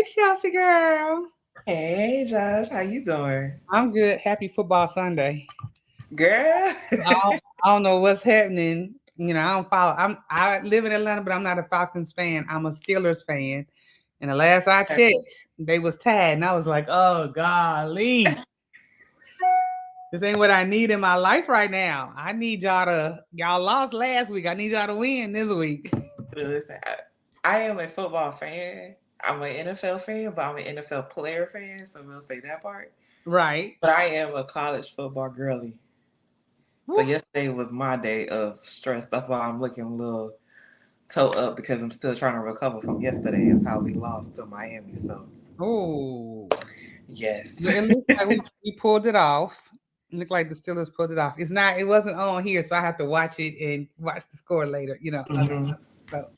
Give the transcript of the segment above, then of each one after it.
Chelsea girl. Hey Josh, how you doing? I'm good. Happy football Sunday. Girl. I don't know what's happening. I don't follow. I live in Atlanta, but I'm not a Falcons fan. I'm a Steelers fan. And the last I checked, they was tied, and I was like, "Oh golly, this ain't what I need in my life right now. I need y'all lost last week. I need y'all to win this week." Listen, I am a football fan. I'm an NFL fan, but I'm an NFL player fan, so we'll say that part. Right. But I am a college football girly. So yesterday was my day of stress. That's why I'm looking a little toe up because I'm still trying to recover from yesterday of how we lost to Miami. So Oh. yes. It looks like we pulled it off. It looked like the Steelers pulled it off. It wasn't on here, so I have to watch it and watch the score later, Mhm. So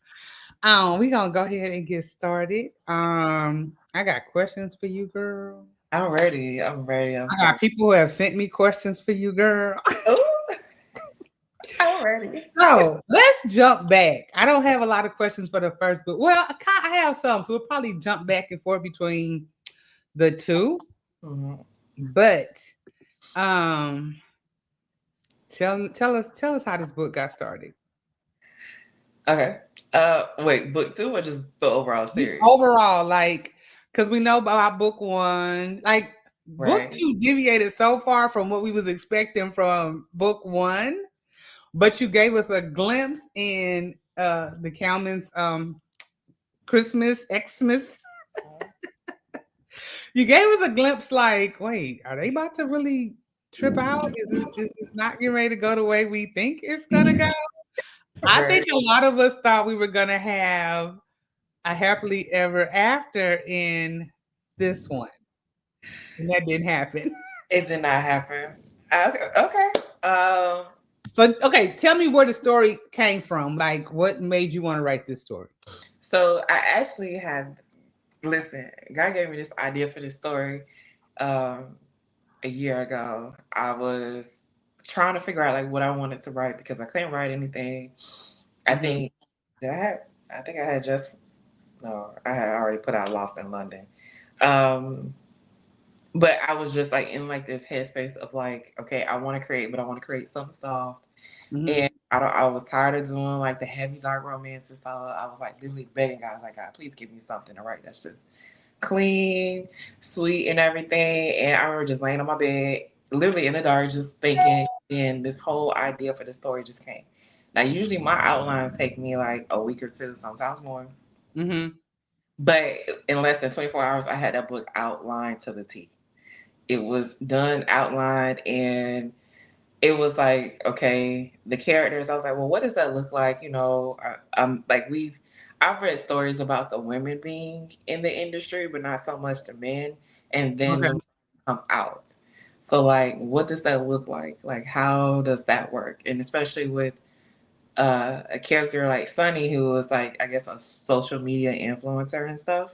we gonna go ahead and get started. I got questions for you, girl. I'm ready. I'm ready. I'm I so got people who have sent me questions for you, girl. Ooh, I'm ready. So let's jump back. I don't have a lot of questions for the first book. Well, I have some, so we'll probably jump back and forth between the two. Mhm. But um tell us how this book got started. Okay. Wait, book two or just the overall Just series? overall, like, because we know about book one, like book Right. two deviated so far from what we was expecting from book one, but you gave us a glimpse in the Cowman's Christmas Xmas. You gave us a glimpse, like, wait, are they about to really trip out? Is this not getting ready to go the way we think it's gonna go? I think Right. a lot of us thought we were gonna have a happily ever after in this one, and that didn't happen. It did not happen. Okay. Okay. So, okay, tell me where the story came from. Like, what made you want to write this story? So I actually had listen. God gave me this idea for this story um, a year ago. I was trying to figure out like what I wanted to write because I couldn't write anything. I Hmm. think did I have. I think I had just no. I had already put out Lost in London. Um, But I was just like in like this headspace of like, okay, I want to create, but I want to create something soft. Hmm. And I was tired of doing like the heavy dark romances. So I was like literally begging God, like, God, please give me something to write that's just clean, sweet, and everything. And I remember just laying on my bed, literally in the dark, just thinking. And this whole idea for the story just came. Now, usually my outlines take me like a week or two, sometimes more. Hmm. But in less than 24 hours, I had that book outlined to the T. It was done, outlined, and it was like, okay, the characters. I was like, well, what does that look like? I'm like, I've read stories about the women being in the industry, but not so much the men, and then Okay. them come out. So, like, what does that look like? Like, how does that work? And especially with a character like Sunny, who was like, I guess, a social media influencer and stuff.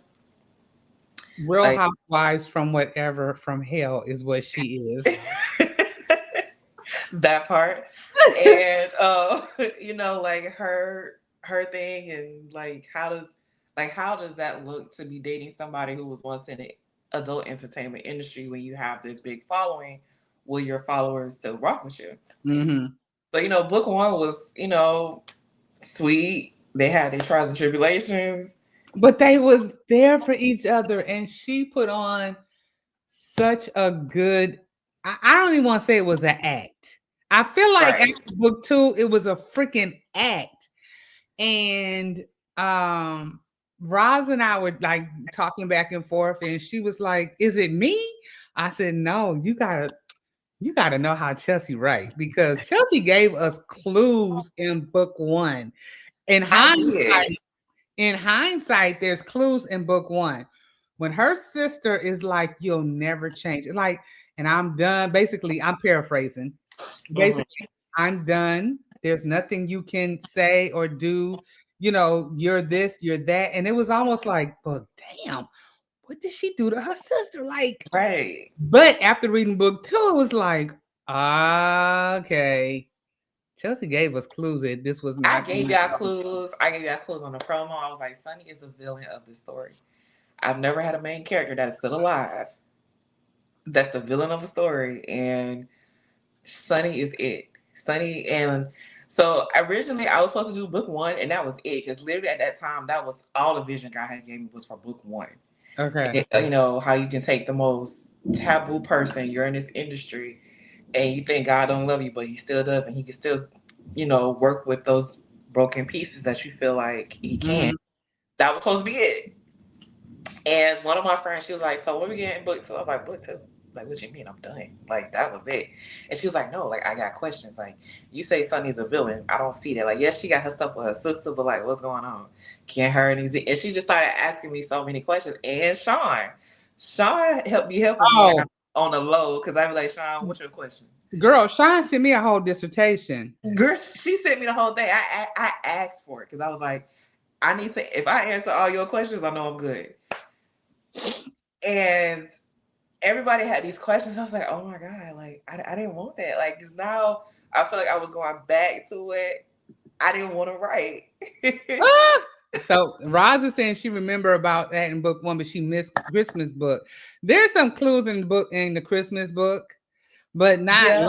Real Like, Housewives from whatever from hell is what she is. that part. And like her thing and how does that look to be dating somebody who was once in the adult entertainment industry when you have this big following? Will your followers still rock with you? Hmm. So, book one was, sweet. They had their trials and tribulations. But they was there for each other, and she put on such a good. I don't even want to say it was an act. I feel like Right. after book two, it was a freaking act. And Roz and I were like talking back and forth, and she was like, "Is it me?" I said, "No, you gotta know how Chelsea write because Chelsea gave us clues in book one. In I did. hindsight, there's clues in book one. When her sister is like, "You'll never change," like, and I'm done. Basically, I'm paraphrasing. Mhm. Basically, I'm done. There's nothing you can say or do. You're this, you're that. And it was almost like, but damn, what did she do to her sister? Like, Right. but after reading book two, it was like, okay. Chelsea gave us clues that this was I not gave going to y'all go. clues. I gave y'all clues on the promo. I was like, Sunny is the villain of the story. I've never had a main character that is still alive. That's the villain of a story, and Sunny is it. Sunny, and so originally I was supposed to do book one, and that was it. Because literally at that time, that was all the vision God had gave me was for book one. Okay. You know how you can take the most taboo person, you're in this industry, and you think God don't love you, but He still does, and He can still, work with those broken pieces that you feel like He can. Hmm. That was supposed to be it. And one of my friends, she was like, "So when we getting book two?" I was like, "Book two? Like, what you mean? I'm done. Like, that was it." And she was like, "No, like, I got questions. Like, you say Sunny's a villain. I don't see that. Like, yes, she got her stuff with her sister, but like, what's going on? Can her and she just started asking me so many questions. And Sean helped me helping me Oh, out on the low because I be like, "Sean, what's your question?" girl, Sean sent me a whole dissertation. Girl, she sent me the whole thing. I asked for it because I was like, I need to. If I answer all your questions, I know I'm good. And everybody had these questions. I was like, oh my God, like, I didn't want that. Like, because now I feel like I was going back to it. I didn't want to write. Ah! So Roz is saying she remember about that in book one, but she missed Christmas book. There's some clues in the book in the Christmas book, but Yeah.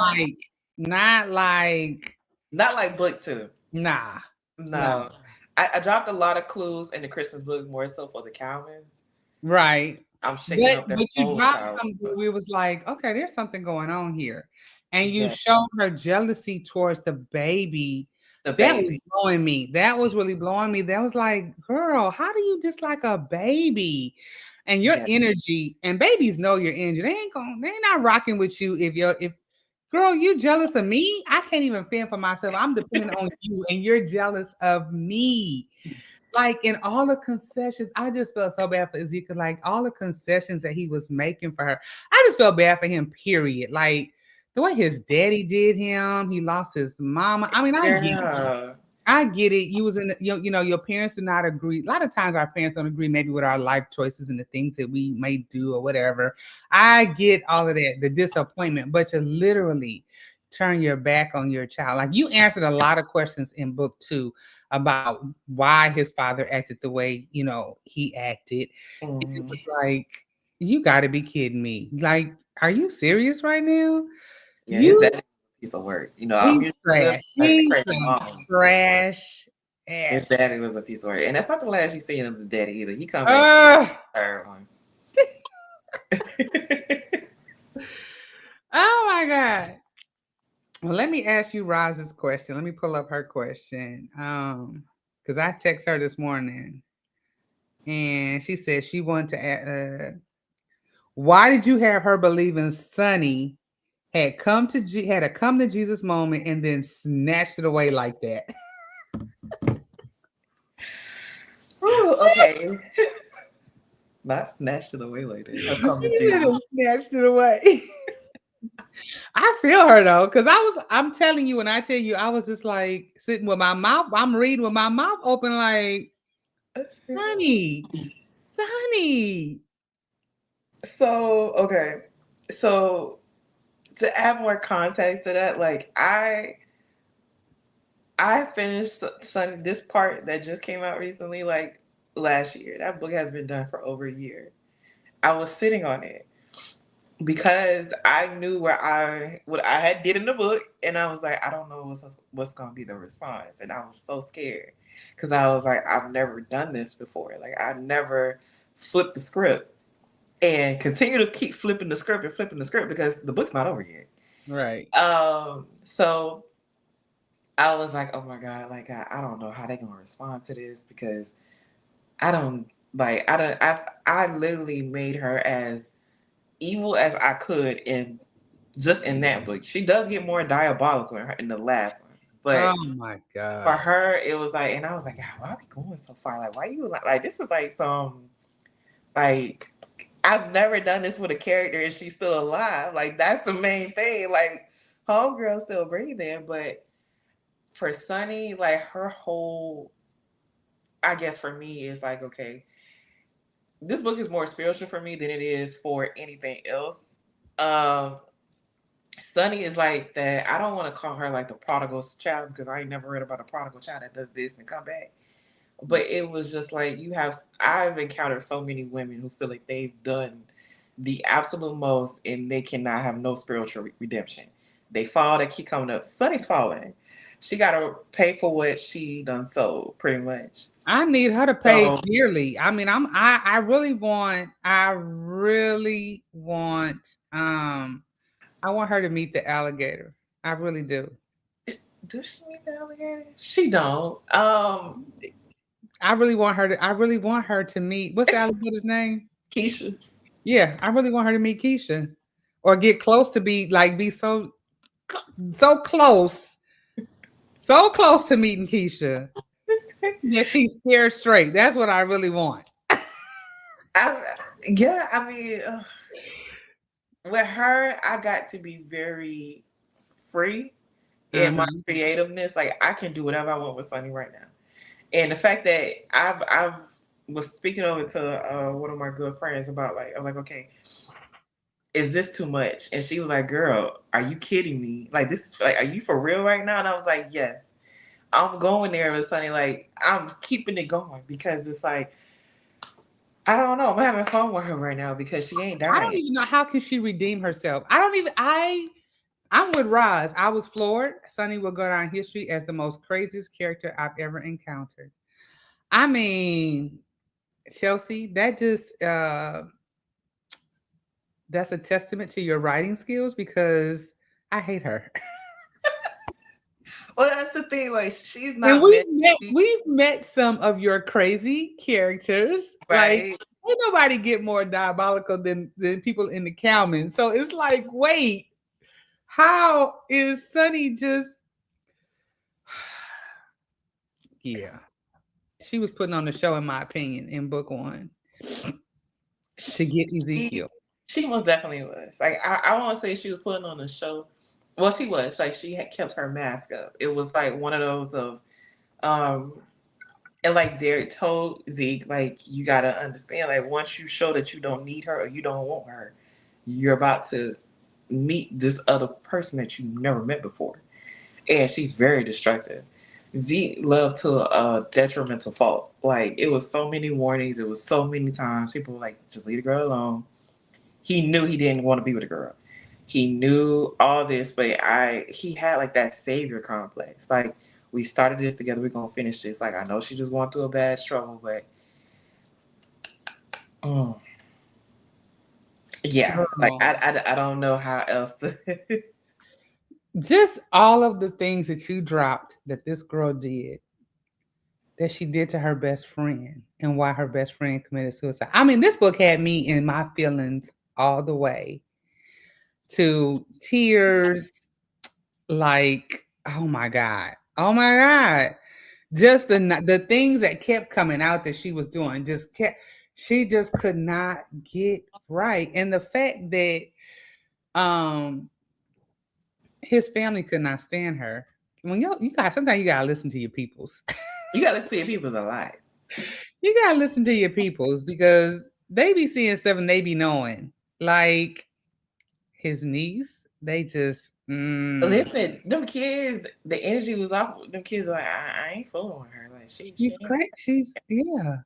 not like Not like book two. nah, no. No. I dropped a lot of clues in the Christmas book more so for the Calvins. Right. I'm shaking But up their you whole dropped crowd. something where we was like, okay, there's something going on here. And you Yeah. showed her jealousy towards the baby. The That was baby. blowing me. That was really blowing me. That was like, girl, how do you dislike a baby? And your Yeah. energy, and babies know your energy. They ain't not rocking with you if girl, you jealous of me. I can't even fend for myself. I'm depending on you, and you're jealous of me. Like in all the concessions, I just felt so bad for Ezekiel. Like all the concessions that he was making for her, I just felt bad for him. Period. Like the way his daddy did him, he lost his mama. I mean, I get it. Yeah. I get it. You was in, your parents did not agree. A lot of times, our parents don't agree, maybe with our life choices and the things that we may do or whatever. I get all of that, the disappointment, but to literally turn your back on your child, like you answered a lot of questions in book two about why his father acted the way he acted. It was Mhm. like, you got to be kidding me. Like, are you serious right now? Yeah, his You daddy was a piece of work. I'm He's usually good trash. at He's crazy some mom. trash His ass. daddy was a piece of work. And that's not the last you seen of the daddy either. He come back Uh, third one. oh my God. Well, let me ask you Roz's question. Let me pull up her question. Because I text her this morning and she said she wanted to why did you have her believing Sonny had a come to Jesus moment and then snatched it away like that? Ooh, okay. Not snatched it away like that. I'll come to She Jesus. done snatched it away. I feel her though, because I'm telling you, when I tell you, I was just like sitting with my mouth, I'm reading with my mouth open, like, Sonny, Sonny. So, okay. So to add more context to that, like I finished this part that just came out recently, like last year. That book has been done for over a year. I was sitting on it because I knew what I had did in the book, and I was like, I don't know what's gonna be the response, and I was so scared because I was like, I've never done this before. Like I never flipped the script and continue to keep flipping the script and flipping the script because the book's not over yet. Right. So I was like, oh my God, like I don't know how they're gonna respond to this because I don't like I literally made her as evil as I could in just in that book. She does get more diabolical in the last one. Oh But my for God. her, it was like, and I was like, God, why are we going so far? Like, why you like this is like some like I've never done this with a character and she's still alive. Like that's the main thing. Like homegirl still breathing, but for Sunny, like her whole, I guess for me is like, okay, this book is more spiritual for me than it is for anything else. Um, Sunny is like that. I don't want to call her like the prodigal child because I ain't never read about a prodigal child that does this and come back. but it was just like I've encountered so many women who feel like they've done the absolute most and they cannot have no spiritual redemption. They fall, they keep coming up. Sunny's falling. She gotta pay for what she done sold, pretty much. I need her to pay So dearly. I mean, I want her to meet the alligator. I really do. does she meet the alligator? She don't. I really want her to meet, what's the alligator's name? Keisha. Yeah, I really want her to meet Keisha. Or get close to be so close. So close to meeting Keisha. Yeah, she's scared straight. That's what I really want. Yeah, I mean, with her, I got to be very free in my Uh-huh. creativeness. Like I can do whatever I want with Sunny right now. And the fact that I've was speaking over to one of my good friends about like I'm like, okay, is this too much? And she was like, girl, are you kidding me? Like this is like, are you for real right now? And I was like, yes. I'm going there with Sunny. Like I'm keeping it going because it's like I don't know. I'm having fun with her right now because she ain't I don't dying. even know how can she redeem herself. I'm with Roz. I was floored. Sunny will go down history as the most craziest character I've ever encountered. I mean, Chelsea, that's a testament to your writing skills because I hate her. Well, that's the thing. Like she's And not meant to be we've met some of your crazy characters. Like, right. ain't nobody get more diabolical than people in the Cowman. So it's like, wait, how is Sunny just yeah. She was putting on the show, in my opinion, in book one to get She, Ezekiel. she most definitely was. Like I want to say she was putting on a show. Well, she was like she had kept her mask up. It was like one of those of um and like Derek told Zeke, like you gotta understand, like once you show that you don't need her or you don't want her, you're about to meet this other person that you never met before. And she's very destructive. Zeke loved to a detrimental fault. Like it was so many warnings, it was so many times people were like, just leave the girl alone. He knew he didn't want to be with a girl. He knew all this, but he had like that savior complex. Like we started this together, we're gonna finish this. Like I know she just going through a bad struggle, but mm, yeah, like Girl, I don't know how else to. just all of the things that you dropped that this girl did, that she did to her best friend, and why her best friend committed suicide. I mean, this book had me in my feelings all the way to tears. Like, oh my God. Oh my God. Just the things that kept coming out that she was doing she just could not get right. And the fact that um his family could not stand her. When you got sometimes you gotta listen to your peoples. You gotta see people's alive. You gotta listen to your peoples because they be seeing stuff and they be knowing. Like his niece, they just Listen, them kids, the energy was off. Them kids are like, I ain't fooling with her. Like she she's ain't. crazy. She's yeah.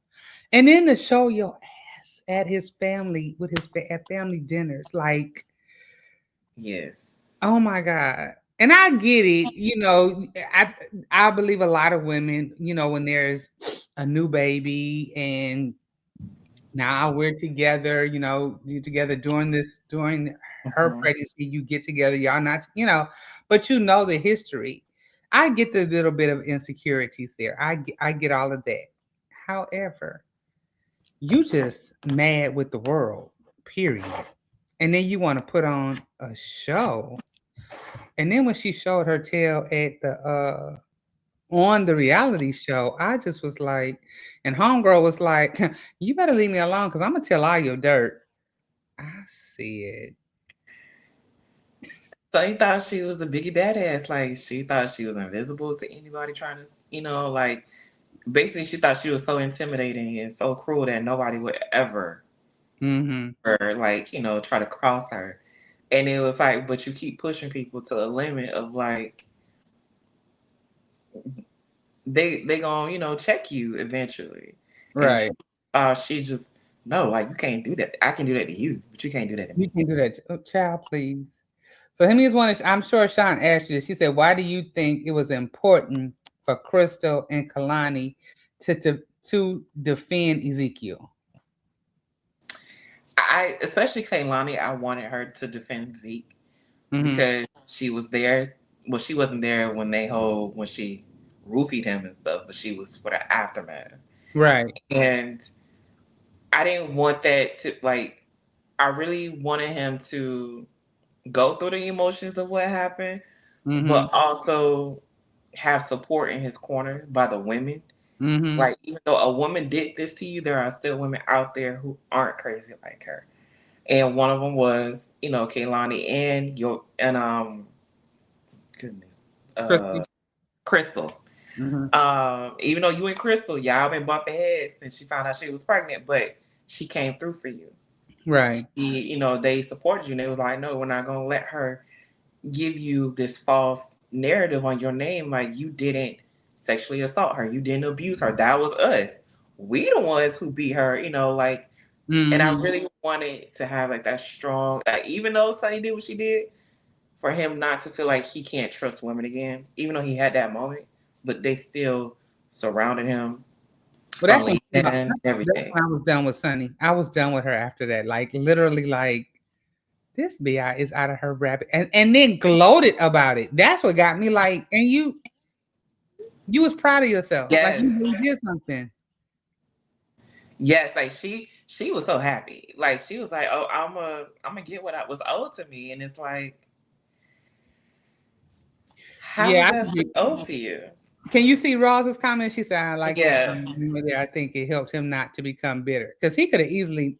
And then to show your ass at his family with at family dinners, like, Yes. oh my God. And I get it, I believe a lot of women, when there's a new baby and now we're together, you're together during her Mhm. pregnancy, you get together, y'all not, but the history. I get the little bit of insecurities there. I get all of that. However, you just mad with the world, period. And then you want to put on a show. And then when she showed her tail at the on the reality show, I just was like, and homegirl was like, you better leave me alone because I'm gonna tell all your dirt. I see it. So he thought she was a biggie badass. Like she thought she was invisible to anybody trying to, like basically she thought she was so intimidating and so cruel that nobody would ever, Mm-hmm. or like, try to cross her. And it was like, but you keep pushing people to a limit of like they gonna, you know, check you eventually. And Right. she's just, no, like, you can't do that. I can do that to you, but you can't do that to You me. can do that. Oh, child, please. So Hemi is one. I'm sure Sean asked you this. She said, "Why do you think it was important for Crystal and Kalani to defend Ezekiel?" I, especially Kaylani, I wanted her to defend Zeke Mm-hmm. because she was there. Well, she wasn't there when she roofied him and stuff, but she was for the aftermath. Right. And I didn't want that to, like, I really wanted him to go through the emotions of what happened, Mm-hmm. but also have support in his corner by the women. Mm-hmm. Like, even though a woman did this to you, there are still women out there who aren't crazy like her. And one of them was, you know, Kaylani and goodness, Crystal. Crystal. Mm-hmm. Even though you and Crystal, y'all been bumping heads since she found out she was pregnant, but she came through for you. Right. You know, they supported you, and they was like, no, we're not gonna let her give you this false narrative on your name, like you didn't sexually assault her, you didn't abuse her. That was us. We the ones who beat her, you know, like. And I Mm-hmm. really wanted to have like that strong, like, even though Sonny did what she did, for him not to feel like he can't trust women again, even though he had that moment, but they still surrounded him Well, from that's when leaving and that's everything. when I was done with Sunny. I was done with her after that. Like literally, like this bi is out of her rabbit, and then gloated about it. That's what got me. Like, and you was proud of yourself. Like Yes. you really did something. Yes, like she was so happy. Like she was like, "Oh, I'm gonna get what I was owed to me," and it's like, how is Yeah. that owed to you? Can you see Ross's comment? She said, "I like that. Yeah, I think it helped him not to become bitter because he could have easily,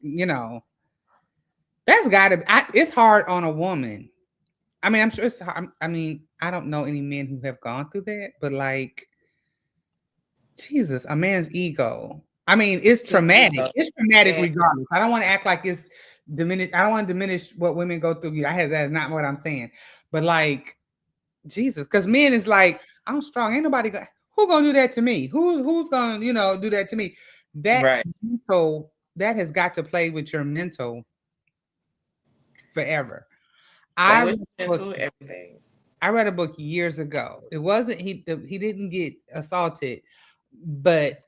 that's got to. It's hard on a woman. I mean, I'm sure it's hard. I mean, I don't know any men who have gone through that, but like, Jesus, a man's ego. I mean, it's his traumatic. ego. It's traumatic And regardless. I don't want to act like it's diminished. I don't want to diminish what women go through. That's not what I'm saying. But like, Jesus, because men is like, I'm strong. Ain't nobody who gonna do that to me? Who's gonna, do that to me? That right, mental, that has got to play with your mental forever. play I read with a book, mental everything. I read a book years ago. It wasn't he didn't get assaulted, but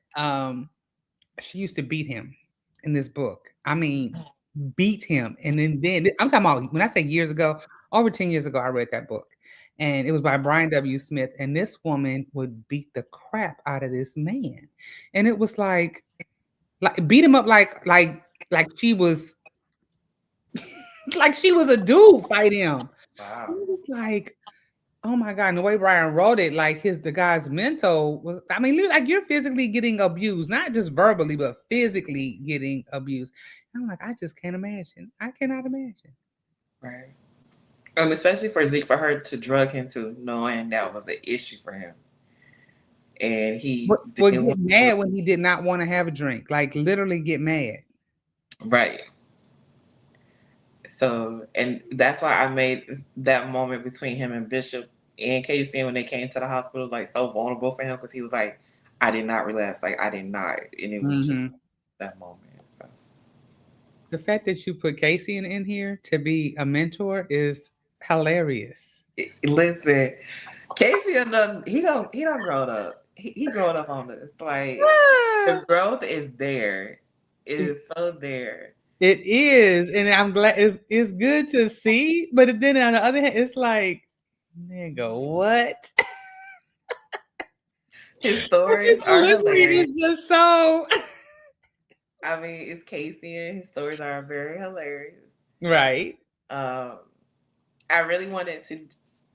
she used to beat him in this book. I mean, beat him. And then I'm talking about when I say years ago, over 10 years ago, I read that book. And it was by Brian W. Smith. And this woman would beat the crap out of this man. And it was like beat him up like she was like she was a dude fight him. It Wow. was like, oh my God. And the way Brian wrote it, like the guy's mental was, I mean, like you're physically getting abused, not just verbally, but physically getting abused. And I'm like, I just can't imagine. I cannot imagine. Right. Especially for Zeke, for her to drug him to knowing that was an issue for him. And he Would didn't get want to. mad when he did not want to have a drink, like literally get mad. Right. So, and that's why I made that moment between him and Bishop and Casey when they came to the hospital, like, so vulnerable for him because he was like, I did not relapse. Like, I did not. And it was just Mm-hmm. that moment. So, The fact that you put Casey in here to be a mentor is hilarious. listen, Casey, he don't grown up. He grown up on this. Like, Ah, the growth is there. It is so there. it is, and I'm glad it's good to see. But then on the other hand, it's like, nigga, what? His But stories his are delivery hilarious. is just so I mean, it's Casey and his stories are very hilarious. right. Um, I really wanted to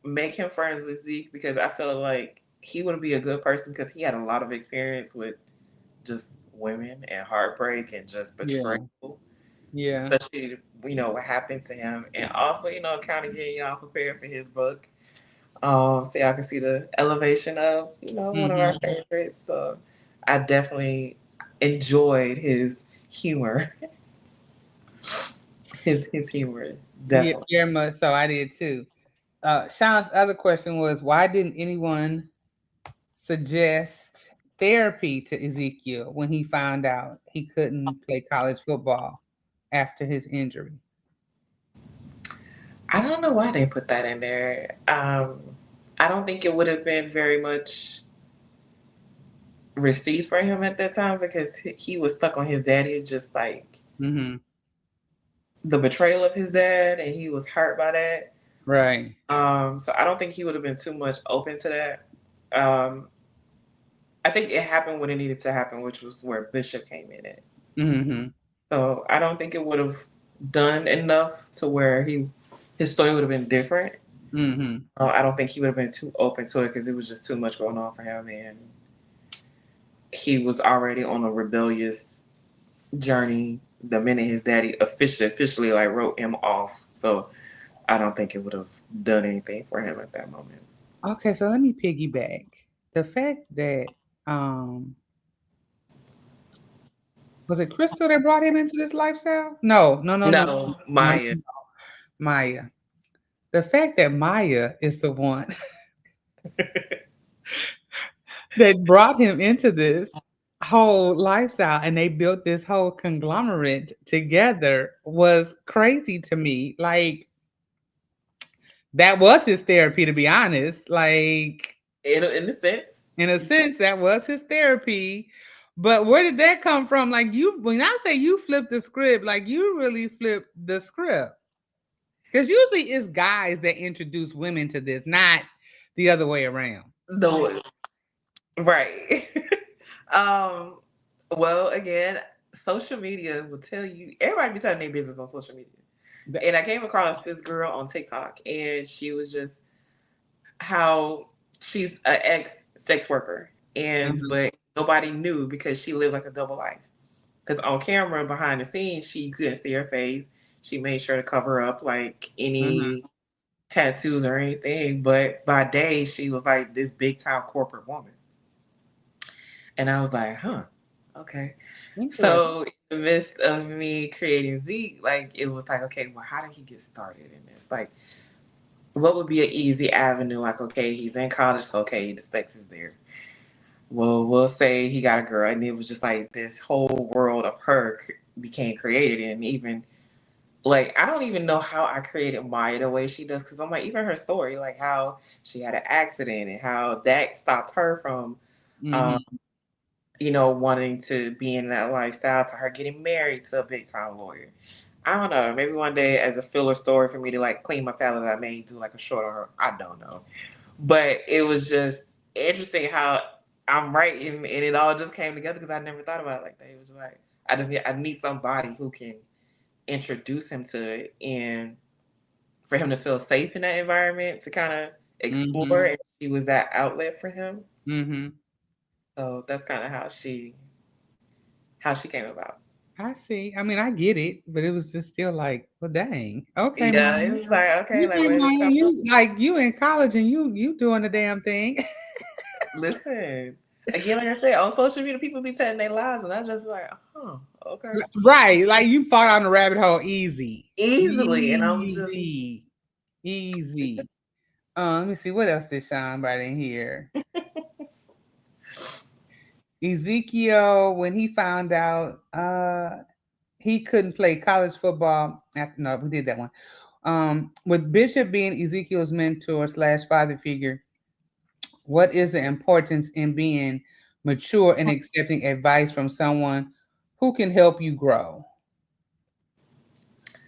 make him friends with Zeke because I feel like he would be a good person because he had a lot of experience with just women and heartbreak and just Yeah, betrayal, yeah. especially, what happened to him, and also, kind of getting y'all prepared for his book. So y'all can see the elevation of, one of our Mm-hmm. favorites. So I definitely enjoyed his humor. His humor, Yeah, definitely. very much so. I did too. Sean's other question was, why didn't anyone suggest therapy to Ezekiel when he found out he couldn't play college football after his injury? I don't know why they put that in there. I don't think it would have been very much received for him at that time because he was stuck on his daddy, just like Mm-hmm. the betrayal of his dad, and he was hurt by that. Right. So I don't think he would have been too much open to that. Um, I think it happened when it needed to happen, which was where Bishop came in at. Mm-hmm. So I don't think it would have done enough to where his story would have been different. Mm-hmm. I don't think he would have been too open to it because it was just too much going on for him, and he was already on a rebellious journey the minute his daddy officially like wrote him off. So I don't think it would have done anything for him at that moment. Okay, so let me piggyback. The fact that um was it Crystal that brought him into this lifestyle? No, no, no, no, No, no, no, Maya. no. Maya. The fact that Maya is the one that brought him into this whole lifestyle and they built this whole conglomerate together was crazy to me. Like that was his therapy, to be honest. Like In a sense, in a sense, that was his therapy. But where did that come from? Like you, when I say you flipped the script, like you really flipped the script. Because usually it's guys that introduce women to this, not the other way around. no, right. um, well, again, social media will tell you. Everybody be telling their business on social media. And I came across this girl on TikTok, and she was just how she's an ex sex worker, and Mhm, but nobody knew because she lived like a double life. Because on camera, behind the scenes, she couldn't see her face. She made sure to cover up like mhm. any tattoos or anything. But by day, she was like this big time corporate woman, and I was like, huh, okay. Interesting. So in the midst of me creating Zeke, like it was like, okay, well, how did he get started in this? Like, what would be an easy avenue? Like, okay, he's in college, so okay, the sex is there. Well, we'll say he got a girl, and it was just like this whole world of her became created, and even like I don't even know how I created Maya the way she does, because I'm like even her story, like how she had an accident and how that stopped her from, um, Mhm. wanting to be in that lifestyle, to her getting married to a big time lawyer. I don't know. Maybe one day as a filler story for me to like clean my palette, I may do like a short on her. I don't know. But it was just interesting how I'm writing and it all just came together because I never thought about it like that. It was like I need somebody who can introduce him to it and for him to feel safe in that environment to kind of explore, Mhm. and she was that outlet for him. Mhm. So that's kind of how she came about. I see. I mean, I get it, but it was just still like, well, dang. Okay, Yeah, it Maya. was like okay, like Okay, where did this Maya, come from? you like you in college and you doing the damn thing. Listen, again, like I said, on social media, people be telling their lives, and I just be like, huh, okay, Right. Like you fall down the rabbit hole easy. easily, and I'm just Easy. Easy. Let me see what else did Sean write in here. Ezekiel, when he found out he couldn't play college football after no, we did that one. With Bishop being Ezekiel's mentor slash father figure, what is the importance in being mature and accepting advice from someone who can help you grow?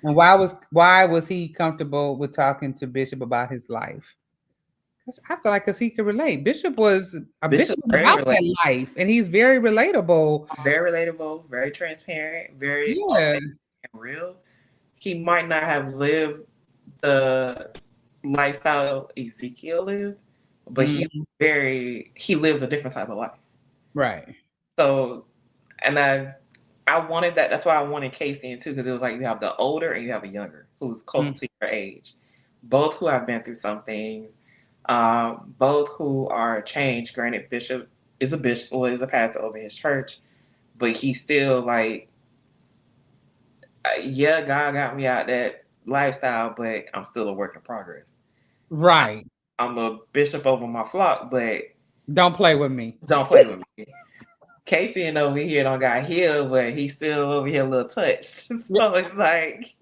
And why was he comfortable with talking to Bishop about his life? 'Cause I feel like because he could relate. Bishop Bishop was very about relatable. that life, and he's very relatable. Very relatable, very transparent, very Yeah. authentic and real. He might not have lived the lifestyle Ezekiel lived, but Mhm. he lived a different type of life. Right. So, and I wanted that. That's why I wanted Casey in too, because it was like you have the older and you have a younger who's closer Mm. to your age, both who have been through some things, both who are changed. Granted, Bishop is a bishop or is a pastor over his church, but he's still like, yeah, God got me out that lifestyle, but I'm still a work in progress. I, Right. I'm a bishop over my flock, but Don't play with me. Don't play with me. Casey and over here don't got healed, but he's still over here a little touched. So it's like,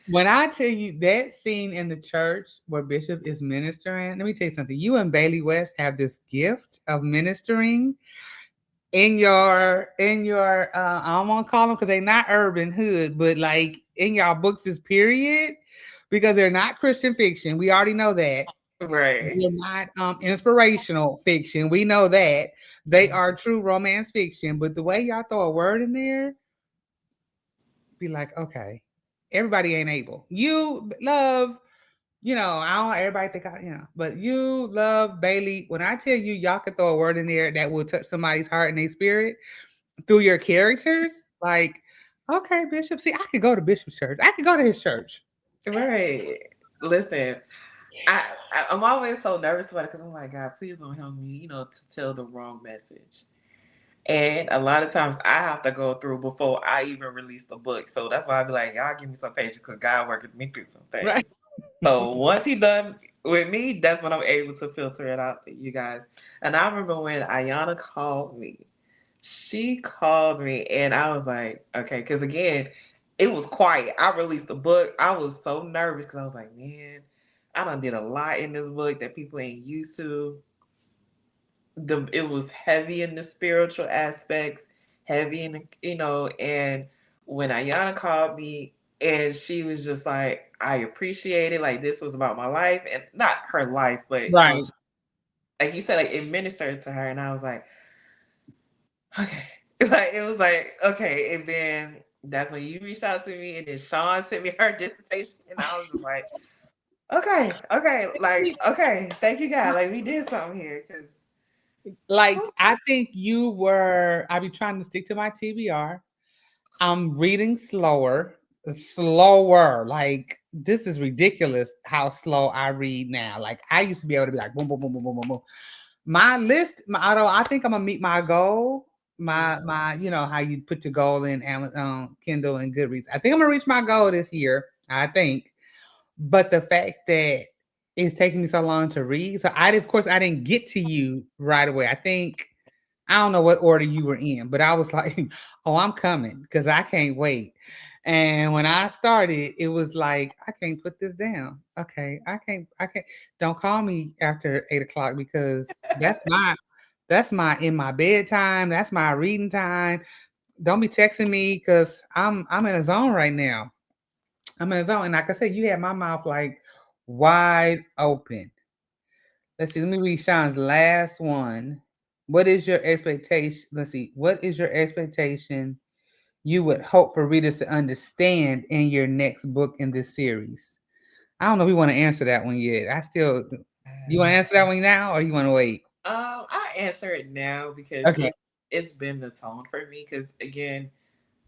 When I tell you that scene in the church where Bishop is ministering, let me tell you something. You and Bailey West have this gift of ministering in your I don't want to call them because they're not urban hood, but like in y'all books this period, because they're not Christian fiction. We already know that. right. They're not inspirational fiction. We know that. They are true romance fiction. But the way y'all throw a word in there, be like, okay, everybody ain't able. You love, I don't everybody think but you love Bailey. When I tell you y'all can throw a word in there that will touch somebody's heart and their spirit through your characters, like, okay, Bishop. See, I could go to Bishop's church. I could go to his church. Right. Listen, I'm always so nervous about it because I'm like, God, please don't help me, to tell the wrong message. And a lot of times I have to go through before I even release the book. So that's why I be like, y'all give me some pages because God working me through some things. Right. So once he done with me, that's when I'm able to filter it out for you guys. And I remember when Ayana called me. She called me and I was like, okay, because again, it was quiet. I released the book. I was so nervous because I was like, man, I done did a lot in this book that people ain't used to. It was heavy in the spiritual aspects, heavy in and when Ayana called me and she was just like, I appreciate it, like this was about my life and not her life, but Right. like you said, like it ministered to her and I was like, okay. Like it was like, okay, and then that's when you reached out to me and then Sean sent me her dissertation and I was just like, okay, like okay, thank you God, like we did something here because Like, I think I be trying to stick to my TBR. I'm reading slower. Like, this is ridiculous how slow I read now. Like, I used to be able to be like, boom, boom, boom, boom, boom, boom, boom. My list, although I think I'm gonna meet my goal, my, how you put your goal in Amazon, Kindle, and Goodreads. I think I'm gonna reach my goal this year. I think, but the fact that it's taking me so long to read, so of course, I didn't get to you right away. I don't know what order you were in, but I was like, oh, I'm coming because I can't wait. And when I started, it was like, I can't put this down. Okay, I can't. Don't call me after 8 o'clock because that's my in my bedtime. That's my reading time. Don't be texting me because I'm in a zone right now. I'm in a zone, and like I said, you had my mouth like wide open. Let's see. Let me read Sean's last one. What is your expectation? Let's see. What is your expectation you would hope for readers to understand in your next book in this series? I don't know if we want to answer that one yet. Do you want to answer that one now or you want to wait? I answer it now because Okay. it's been the tone for me. Because again,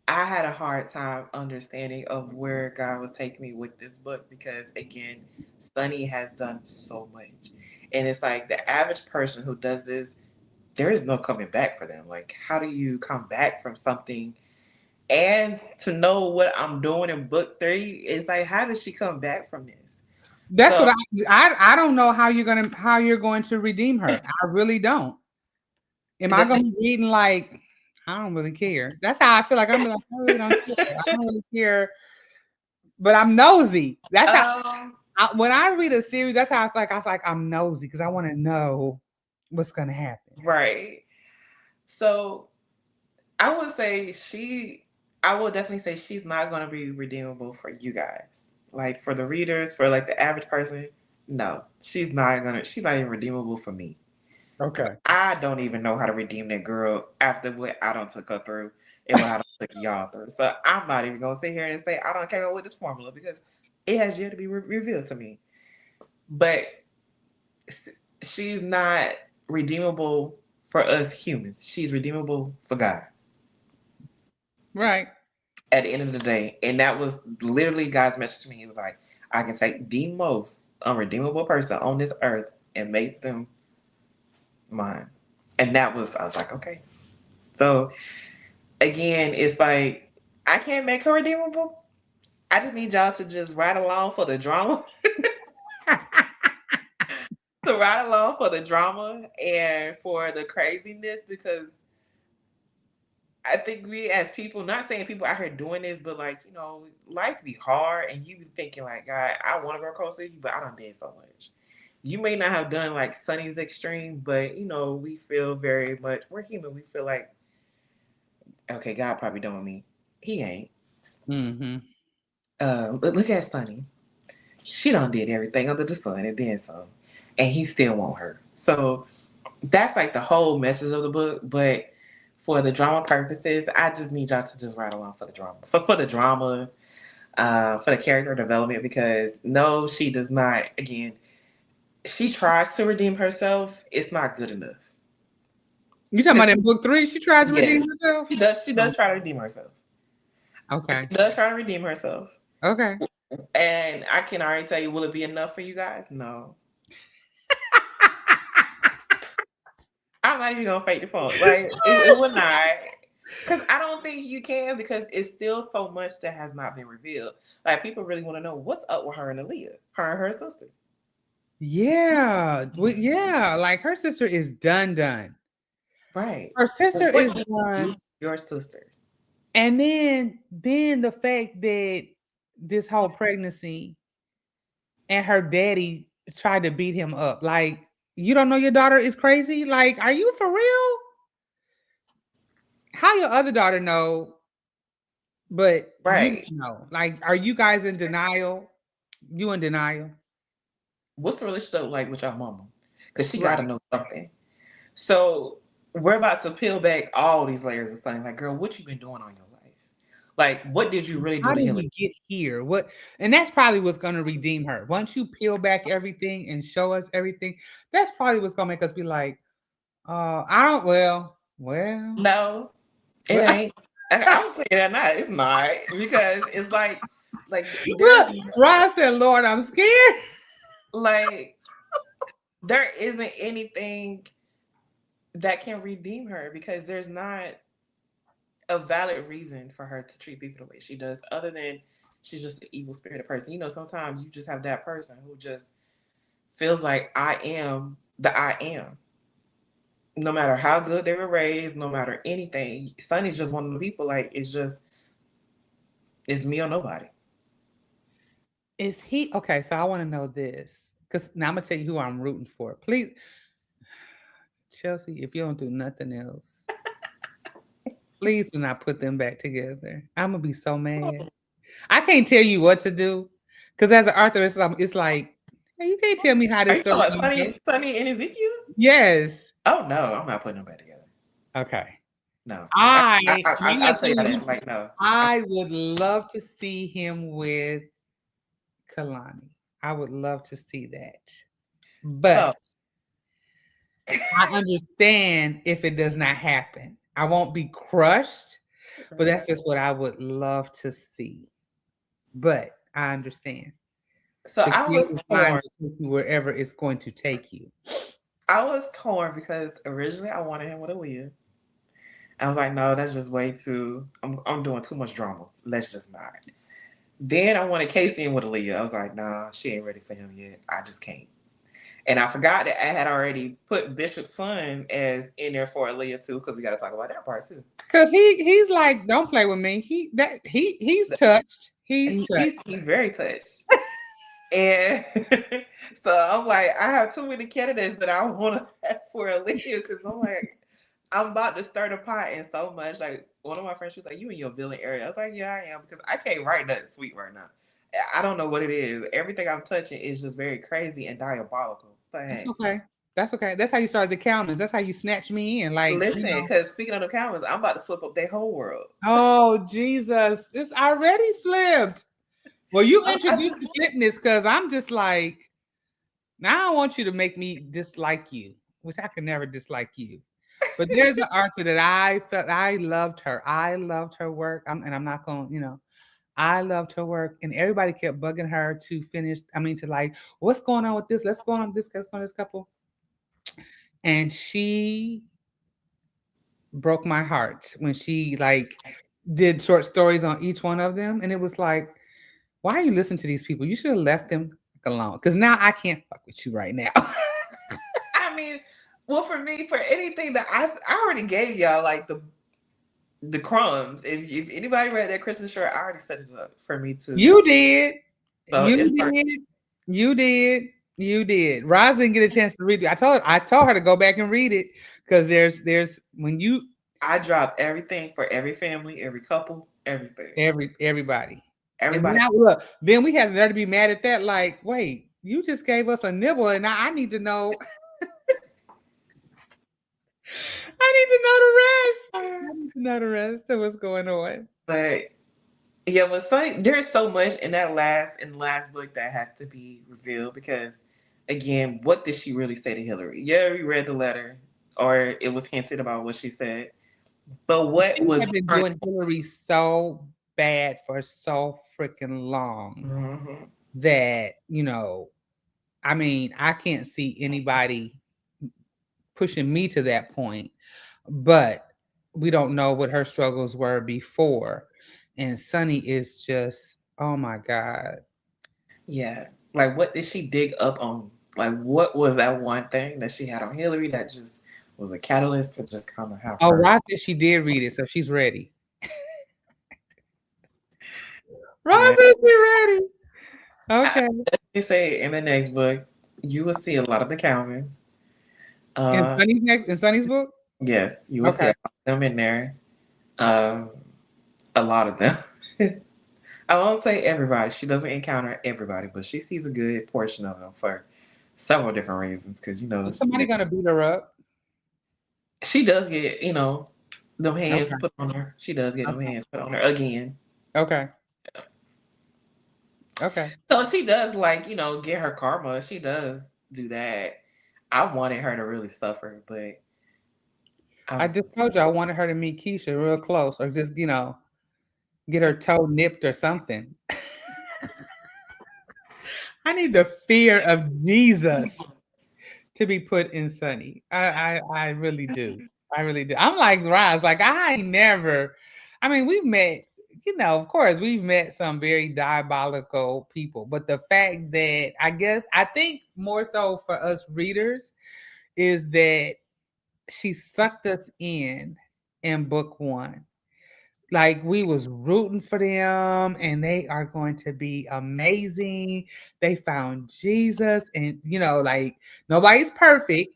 I had a hard time understanding of where God was taking me with this book because again, Sunny has done so much, and it's like the average person who does this, there is no coming back for them. Like, how do you come back from something? And to know what I'm doing in book 3, it's like, how did she come back from this? That's So what I don't know how you're going to redeem her. I really don't. Am I gonna be reading like I don't really care? That's how I feel like I'm like, I really don't care. I don't really care. But I'm nosy. That's how when I read a series, that's how I feel like I'm nosy because I want to know what's gonna happen. right. So I would say I will definitely say she's not going to be redeemable for you guys. Like for the readers, for like the average person, no, she's not even redeemable for me. Cause Okay. I don't even know how to redeem that girl after what I don't took her through and what I don't took y'all through. So I'm not even gonna sit here and say I don't came up with this formula because it has yet to be revealed to me. But she's not redeemable for us humans. She's redeemable for God Right. at the end of the day. And that was literally God's message to me. He was like, I can take the most unredeemable person on this earth and make them mine. And I was like, okay. So again, it's like, I can't make her redeemable. I just need y'all to just ride along for the drama. To ride along for the drama and for the craziness, because I think we as people, not saying people out here doing this, but like, life be hard and you be thinking like, God, I want to grow closer to you, but I done did so much. You may not have done like Sunny's extreme, but we feel very much, we're human. We feel like, okay, God probably done with me. He ain't. Mm-hmm. But look at Sunny. She done did everything under the sun and then some, and he still want her. So that's like the whole message of the book. But for the drama purposes, I just need y'all to just ride along for the drama. For the drama, for the character development, because no, she does not. Again, she tries to redeem herself. It's not good enough. You talking about in book 3? She tries to Yes. redeem herself? She does try to redeem herself. Okay. She does try to redeem herself. Okay. And I can already tell you, will it be enough for you guys? No. I'm not even gonna fake the phone. Like it will not. Because I don't think you can, because it's still so much that has not been revealed. Like, people really want to know what's up with her and Aaliyah, her and her sister. Yeah. Well, yeah. Like her sister is done. Right. Her sister is done. Your sister. And then the fact that this whole pregnancy and her daddy tried to beat him up. Like, you don't know your daughter is crazy? Like, are you for real? How your other daughter know, but right. you know? Like, are you guys in denial? You in denial? What's the relationship like with your mama? Because she got to know something. So we're about to peel back all these layers of something. Like, girl, what you been doing on your life? Like, what did you really do? How did we get here? What? And that's probably what's going to redeem her. Once you peel back everything and show us everything, that's probably what's going to make us be like, I don't. Well, no, it ain't. I'm saying that not. It's not, because it's like look, Ron said, "Lord, I'm scared." Like, there isn't anything that can redeem her, because there's not a valid reason for her to treat people the way she does, other than she's just an evil spirited person. Sometimes you just have that person who just feels like I am the I am. No matter how good they were raised, no matter anything. Sunny's just one of the people, like, it's me or nobody. Is he okay? So I want to know this, because now I'm gonna tell you who I'm rooting for. Please, Chelsea, if you don't do nothing else, please do not put them back together. I'm gonna be so mad. I can't tell you what to do, because as an author, it's like, hey, you can't tell me how this story goes. Sunny and Ezekiel? Yes. Oh no, I'm not putting them back together. Okay. No. I'll tell you that. Like, no. I would love to see him with Kalani. I would love to see that. But I understand if it does not happen. I won't be crushed, but that's just what I would love to see. But I understand. So I was torn wherever it's going to take you. I was torn because originally I wanted him with Aaliyah. I was like, no, that's just way too. I'm doing too much drama. Let's just not. Then I wanted Casey in with Aaliyah. I was like, nah, she ain't ready for him yet. I just can't. And I forgot that I had already put Bishop's son as in there for Aaliyah too, because we got to talk about that part too. Because he's like, don't play with me. He's touched. He's very touched. And so I'm like, I have too many candidates that I want to have for Aaliyah, because I'm like, I'm about to stir the pot in so much. Like, one of my friends was like, you in your villain area. I was like, yeah, I am, because I can't write nothing sweet right now. I don't know what it is. Everything I'm touching is just very crazy and diabolical. But that's okay. That's okay. That's how you started the Calmans. That's how you snatched me in. Like, listen, because speaking of the Calmans, I'm about to flip up their whole world. Oh, Jesus. It's already flipped. Well, you introduced the flippness, because I'm just like, now I want you to make me dislike you, which I can never dislike you. But there's an author that I felt I loved her. I loved her work. And I'm not going to, I loved her work, and everybody kept bugging her to finish. To like, what's going on with this? Let's go on this couple. And she broke my heart when she like did short stories on each one of them. And it was like, why are you listening to these people? You should have left them alone. Because now I can't fuck with you right now. Well, for me, for anything that I already gave y'all like the crumbs. If anybody read that Christmas short, I already set it up for me too. You did. So You it's like, did. You did. You did. Roz didn't get a chance to read it. I told her to go back and read it because there's when you I dropped everything for every family, every couple, everything. everybody. And then Everybody. then we had there to be mad at that. Like, wait, you just gave us a nibble, and I need to know. I need to know the rest. I need to know the rest of what's going on. But yeah, but there's so much in the last book that has to be revealed because again, what did she really say to Hillary? Yeah, we read the letter or it was hinted about what she said. But what They was have been doing Hillary so bad for so freaking long Mhm. that I mean, I can't see anybody pushing me to that point, but we don't know what her struggles were before. And Sunny is just, oh my God. Yeah. Like what did she dig up on? Like what was that one thing that she had on Hillary that just was a catalyst to just kind of have Oh, her? Roz said she did read it, so she's ready. Roz Yeah. said she's ready. I Okay. definitely say in the next book, you will see a lot of the Calvins. Uh In Sunny's book? yes, you will see a Okay. lot of them in there. Um a lot of them. I won't say everybody. She doesn't encounter everybody, but she sees a good portion of them for several different reasons. Because Is somebody gonna beat her up? she does get, them hands Okay. put on her. She does get them Okay. hands put on her again. Okay. Okay. So she does like, get her karma. She does do that. I wanted her to really suffer, but I I'm just told you I wanted her to meet Keisha real close, or just get her toe nipped or something. I need the fear of Jesus to be put in Sunny. I really do. I really do. I'm like Roz. Like I ain't never. I mean, we've met. Of course, we've met some very diabolical people, but the fact that I think more so for us readers is that she sucked us in book one. Like we was rooting for them and they are going to be amazing. They found Jesus and like nobody's perfect.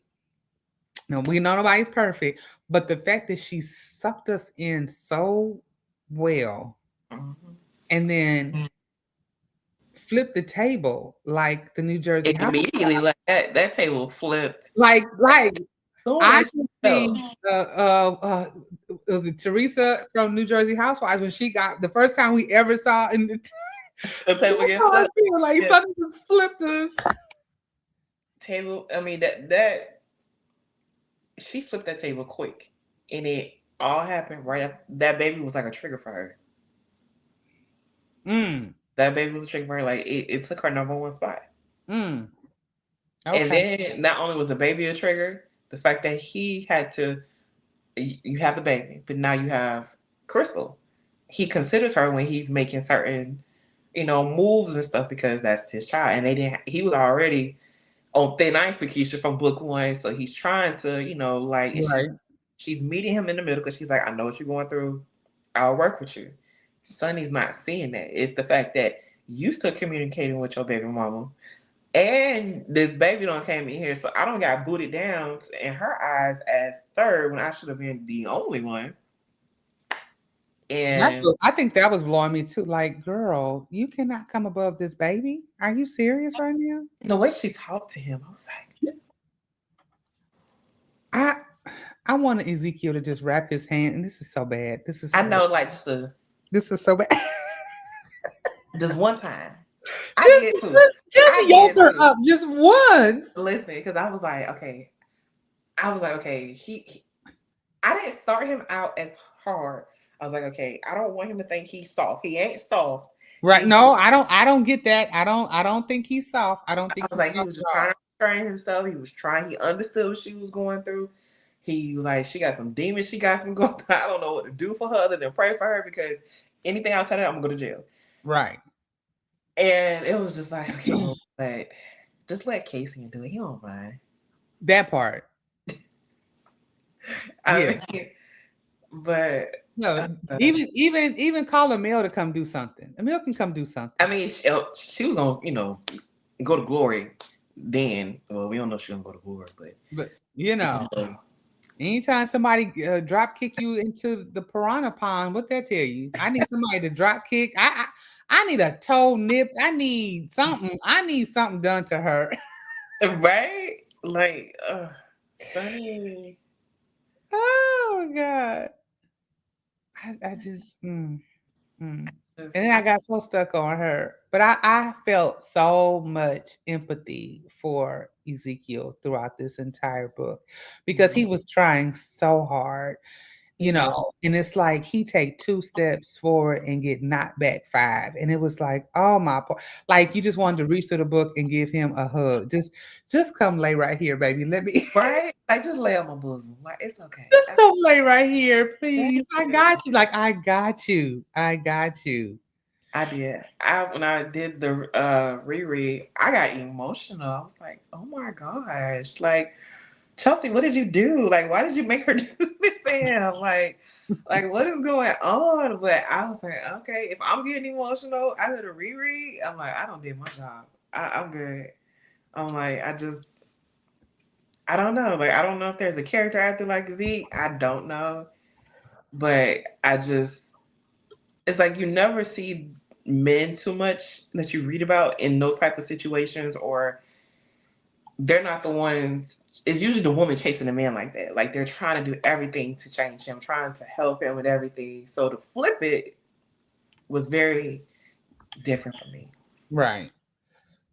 No, we know nobody's perfect, but the fact that she sucked us in so well Mhm. and then flipped the table like the New Jersey house. Immediately like that table flipped. Like Soon I as can she see fell. was it Teresa from New Jersey Housewives when she got the first time we ever saw in the The table that's get how I flipped. feel like Yeah. something just flipped us. Table. I mean that she flipped that table quick, and it all happened right up. That baby was like a trigger for her. Mm, That baby was a trigger for her. Like it took her number one spot. mm, And okay. then not only was the baby a trigger, the fact that he had to, you have the baby, but now you have Crystal. He considers her when he's making certain, moves and stuff because that's his child. And they didn't. He was already on thin ice with Keisha from book one, so he's trying to, like it's just Right. she's meeting him in the middle because she's like, I know what you're going through. I'll work with you. Sonny's not seeing that. It's the fact that you still communicating with your baby mama. And this baby don't came in here, so I don't got booted down in her eyes as third when I should have been the only one. And I think that was blowing me too. Like, girl, you cannot come above this baby. Are you serious right now? the way she talked to him, I was like, I I wanted Ezekiel to just wrap his hand, and this is so bad. I know, like This is so bad. just one time. I just, did too. just I yoke did her too. up just once. Listen, because I was like, okay. I was like, okay, I didn't start him out as hard. I was like, okay, I don't want him to think he's soft. He ain't soft. Right. He's No, I don't get that. I don't think he's soft. I don't I think was he's like, he soft was at just trying all. to train himself. He was trying. He understood what she was going through. He was like, she got some demons. She got some going through. I don't know what to do for her other than pray for her because anything outside of that, I'm gonna go to jail. Right. And it was just like, okay, but just let Casey do it. He don't mind. That part. Yeah. I mean, but No, uh, even call Emil to come do something. Emil can come do I something. mean, she was gonna, go to glory then. Well, we don't know if she's gonna go to glory, but But um, anytime somebody drop kick you into the piranha pond, what that tell you? I need somebody to drop kick. I need a toe nipped. I need something. I need something done to her. right? Like, Sunny. Oh God. I just mm. Just, And then I got so stuck on her. But I felt so much empathy for Ezekiel throughout this entire book because he Mhm. was trying so hard, He was. and it's like he take 2 steps forward and get knocked back 5. And it was like, oh my like you just wanted to reach through the book and give him a hug. Just come lay right here, baby. Let me Right? Like, just lay on my bosom. Like, it's okay. just come lay right here, Thank please. I you. got you. Like I got you. I got you. I did. When I did the reread, I got emotional. I was like, oh my gosh. Like, Chelsea, what did you do? Like, why did you make her do this to him? Like what is going on? But I was like, okay, if I'm getting emotional after the reread, I'm like, I don't did my job. I'm good. I'm like, I don't know. Like, I don't know if there's a character actor like Zeke. I don't know. But it's like you never see men too much that you read about in those type of situations, or they're not the ones. It's usually the woman chasing a man like that. Like, they're trying to do everything to change him, trying to help him with everything. So to flip it was very different for me. Right.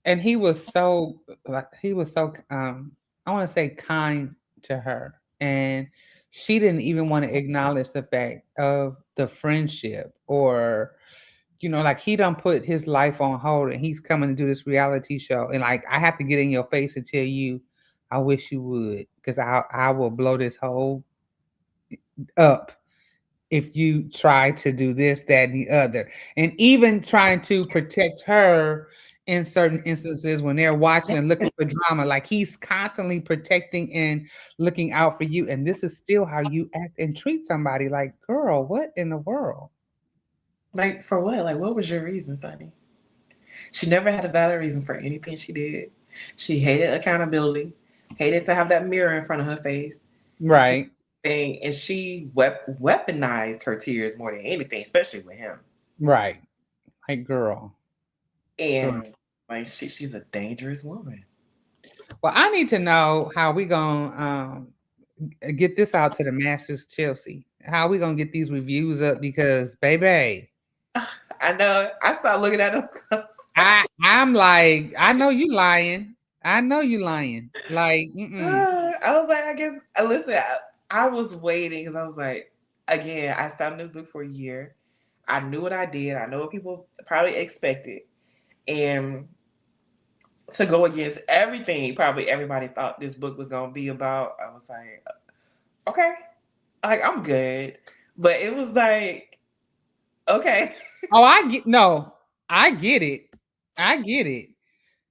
And he was so I want to say kind to her, and she didn't even want to acknowledge the fact of the friendship, or like he done put his life on hold and he's coming to do this reality show, and like I have to get in your face and tell you I wish you would, because I will blow this whole up if you try to do this, that, and the other. And even trying to protect her in certain instances when they're watching and looking for drama. Like he's constantly protecting and looking out for you. And this is still how you act and treat somebody. Like, girl, what in the world? Like, for what? Like, what was your reason, Sonny? She never had a valid reason for anything she did. She hated accountability, hated to have that mirror in front of her face. Right. And she weaponized her tears more than anything, especially with him. Right. Like, girl. And like, she's a dangerous woman. Well, I need to know how we gonna get this out to the masses, Chelsea. How we gonna get these reviews up? Because baby, I know. I started looking at them. I'm like, I know you lying. I know you lying. Like, I was like, I guess. Listen, I was waiting because I was like, again, I found this book for a year. I knew what I did. I know what people probably expected, and to go against everything probably everybody thought this book was gonna be about, I was like, okay, like, I'm good. But it was like, okay. oh, I get it. I get it.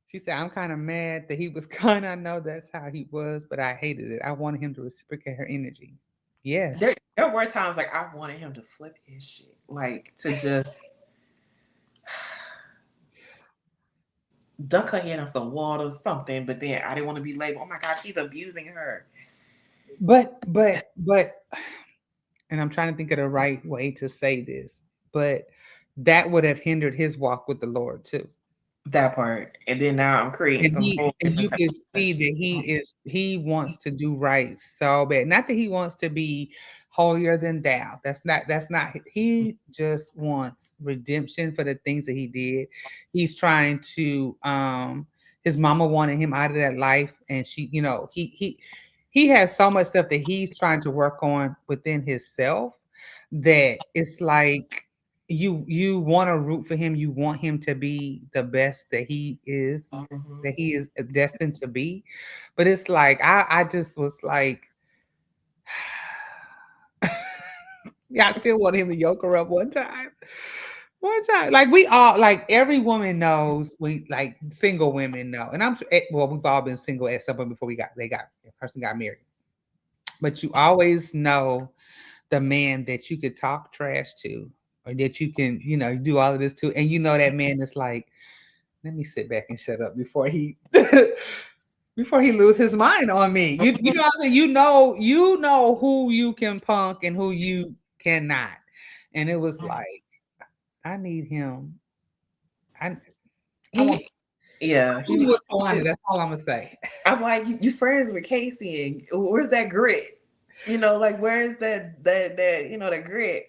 She said, I'm kind of mad that he was kind. I know that's how he was, but I hated it. I wanted him to reciprocate her energy. There, Yes. there were times like I wanted him to flip his shit, like to just dunk her head on some water, something. But then I didn't want to be labeled, oh my God, he's abusing her. But, and I'm trying to think of the right way to say this, but that would have hindered his walk with the Lord too. That part. And then now I'm creating some whole And different you type can of see shit. that he wants to do right so bad. Not that he wants to be holier than thou. That's not he just wants redemption for the things that he did. He's trying to his mama wanted him out of that life, and she, he has so much stuff that he's trying to work on within himself, that it's like you want to root for him. You want him to be the best that he is, Mhm. that he is destined to be. But it's like I just was like, yeah, I still want him to yoke her up one time. One time. Like we all, like every woman knows, we like single women know. And I'm sure, well, we've all been single at some point before the person got married. but you always know the man that you could talk trash to, or that you can, do all of this to, and that man is like, let me sit back and shut up before he before he lose his mind on me. You know what I'm saying? You know who you can punk and who you cannot. And it was like, I need him. I I want Yeah, to do it, Kalani. That's all I'm gonna say. I'm like, you friends with Casey, and where's that grit? Like where's that that grit?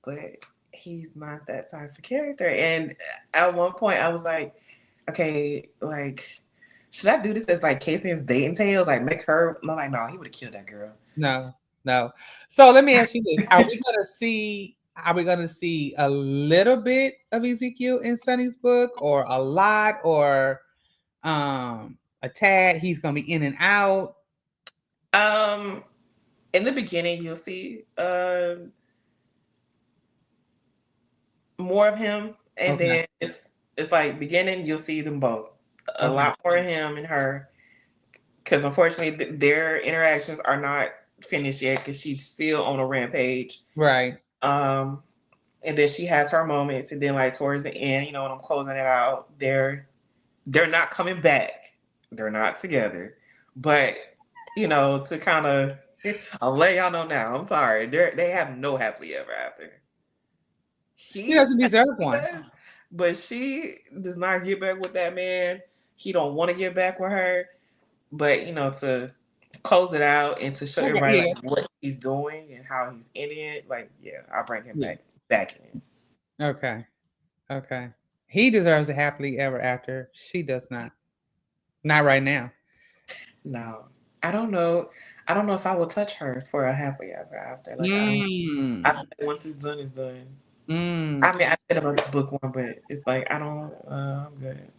But he's not that type of character. And at one point, I was like, okay, like, should I do this as like Casey's dating tales? Like, make her? I'm like, no, he would have killed that girl. No, no. So let me ask you this: Are we gonna see? Are we gonna see a little bit of Ezekiel in Sonny's book, or a lot, or a tad? He's gonna be in and out. In the beginning, you'll see more of him, and Okay. then it's like beginning, you'll see them both a Okay. lot more of him and her, because unfortunately their interactions are not finished yet because she's still on a rampage. Right. And then she has her moments, and then like towards the end, when I'm closing it out, they're not coming back. They're not together. But to kind of I'll let y'all know now. I'm sorry. They have no happily ever after. He doesn't deserve one. But she does not get back with that man. He don't want to get back with her. But to close it out and to show everybody like what he's doing and how he's in it, like I'll bring him back in. Okay. Okay. He deserves a happily ever after. She does not. Not right now. No. I don't know. I don't know if I will touch her for a happily ever after. Like once it's done, it's done. I mean, I said about the book one, but it's like I don't. I'm good.